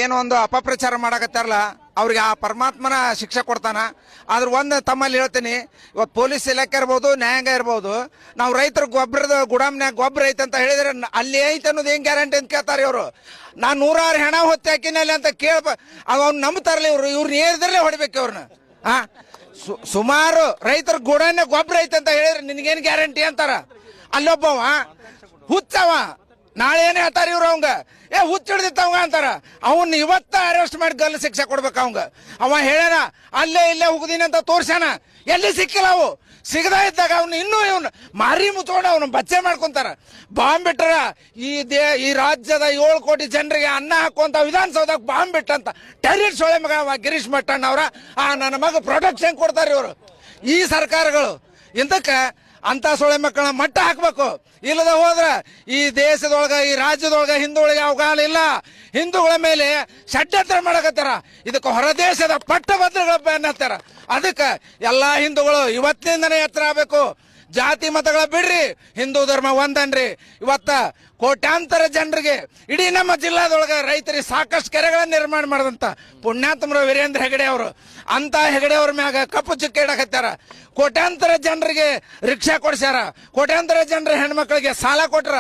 ಏನೋ ಒಂದು ಅಪಪ್ರಚಾರ ಮಾಡಕತ್ತಾರಲ್ಲ ಅವ್ರಿಗೆ ಆ ಪರಮಾತ್ಮನ ಶಿಕ್ಷೆ ಕೊಡ್ತಾನ. ಆದ್ರ ಒಂದು ತಮ್ಮಲ್ಲಿ ಹೇಳ್ತೀನಿ, ಇವತ್ತು ಪೊಲೀಸ್ ಇಲಾಖೆ ಇರ್ಬೋದು, ನ್ಯಾಯಾಂಗ ಇರ್ಬೋದು, ನಾವು ರೈತರ ಗೊಬ್ಬರದ ಗುಡಾಮ್ನ್ಯಾಗ ಗೊಬ್ಬರ ಐತೆ ಅಂತ ಹೇಳಿದ್ರೆ ಅಲ್ಲಿ ಐತೆ ಅನ್ನೋದು ಏನ್ ಗ್ಯಾರಂಟಿ ಅಂತ ಕೇಳ್ತಾರೆ ಇವರು. ನಾನು 100 ಹೆಣ ಹೊತ್ತೆ ಹಾಕಿನಲ್ಲಿ ಅಂತ ಅವ್ನು ನಂಬ್ತಾರಲ್ಲ ಇವ್ರನ್ನ ಏರಿದ್ರಲ್ಲೇ ಹೊಡಿಬೇಕು ಇವ್ರನ್ನ. ಸುಮಾರು ರೈತರ ಗುಡಾನ್ಯಾಗ ಗೊಬ್ಬರ ಐತೆ ಅಂತ ಹೇಳಿದ್ರೆ ನಿನ್ಗೇನ್ ಗ್ಯಾರಂಟಿ ಅಂತಾರ. ಅಲ್ಲೊಬ್ಬವ ಹುಚ್ಚವ, ನಾಳೆ ಏನೇ ಹೇಳ್ತಾರ ಇವ್ರು ಅವಂಗ ಹುಚ್ಚ ಹಿಡ್ದಿತ್ತವಂಗ ಅಂತಾರ. ಅವನ್ ಇವತ್ತ ಅರೆಸ್ಟ್ ಮಾಡಿ ಗಲ್ಲು ಶಿಕ್ಷೆ ಕೊಡ್ಬೇಕ ಅವಂಗ. ಅವ ಹೇಳ್ಯಾನ ಅಲ್ಲೇ ಇಲ್ಲೇ ಹೋಗುದೀನಿ ಅಂತ ತೋರ್ಸ್ಯಾನ, ಎಲ್ಲಿ ಸಿಕ್ಕಿಲ್ಲ. ಅವು ಸಿಗದ ಇದ್ದಾಗ ಅವ್ನು ಇನ್ನೂ ಇವನು ಮಾರಿ ಮುಚ್ಕೊಂಡು ಅವನು ಬಚ್ಚೆ ಮಾಡ್ಕೊಂತಾರ. ಬಾಂಬ್ ಬಿಟ್ರ ಈ ರಾಜ್ಯದ 7 ಕೋಟಿ ಜನರಿಗೆ ಅನ್ನ ಹಾಕುವಂತ ವಿಧಾನಸೌಧಕ್ಕೆ ಬಾಂಬ್ ಬಿಟ್ಟಂತ ಟೆರರಿಸ್ಟ್ ಸೊಳೆ ಮಗ ಗಿರೀಶ್ ಮಟ್ಟಣ್ಣ ಅವರ ನನ್ನ ಮಗ ಪ್ರೊಟೆಕ್ಷನ್ ಕೊಡ್ತಾರೆ ಇವರು ಈ ಸರ್ಕಾರಗಳು. ಇಂತಕ್ಕ ಅಂತ ಸೊಳೆ ಮಕ್ಕಳ ಮಟ್ಟ ಹಾಕ್ಬೇಕು. ಇಲ್ಲದ ಹೋದ್ರ ಈ ದೇಶದೊಳಗ ಈ ರಾಜ್ಯದೊಳಗ ಹಿಂದೂಗಳಿಗೆ ಅವಕಾಶ ಇಲ್ಲ. ಹಿಂದೂಗಳ ಮೇಲೆ ಷಡ್ಯಂತ್ರ ಮಾಡಕತ್ತಾರ. ಇದಕ್ಕೆ ಹೊರದೇಶದ ಪಟ್ಟಭದ್ರಗಳ ಬೆನ್ನತ್ತಾರ. ಅದಕ್ಕೆ ಎಲ್ಲಾ ಹಿಂದೂಗಳು ಇವತ್ತಿನಿಂದನೇ ಎತ್ತರ ಆಗ್ಬೇಕು. ಜಾತಿ ಮತಗಳ ಬಿಡ್ರಿ, ಹಿಂದೂ ಧರ್ಮ ಒಂದನ್ರಿ. ಇವತ್ತ ಕೋಟ್ಯಾಂತರ ಜನರಿಗೆ ಇಡೀ ನಮ್ಮ ಜಿಲ್ಲಾದೊಳಗ ರೈತರಿಗೆ ಸಾಕಷ್ಟು ಕೆರೆಗಳನ್ನ ನಿರ್ಮಾಣ ಮಾಡಿದಂತ ಪುಣ್ಯಾತ್ಮರು ವೀರೇಂದ್ರ ಹೆಗಡೆ ಅವರು, ಅಂತ ಹೆಗಡೆ ಅವ್ರ ಮ್ಯಾಗ ಕಪ್ಪು ಚುಕ್ಕೆ ಇಡಕತ್ತಾರ. ಕೋಟ್ಯಾಂತರ ಜನರಿಗೆ ರಿಕ್ಷಾ ಕೊಡ್ಸ್ಯಾರ, ಕೋಟ್ಯಾಂತರ ಜನರ ಹೆಣ್ಮಕ್ಳಿಗೆ ಸಾಲ ಕೊಟ್ರ.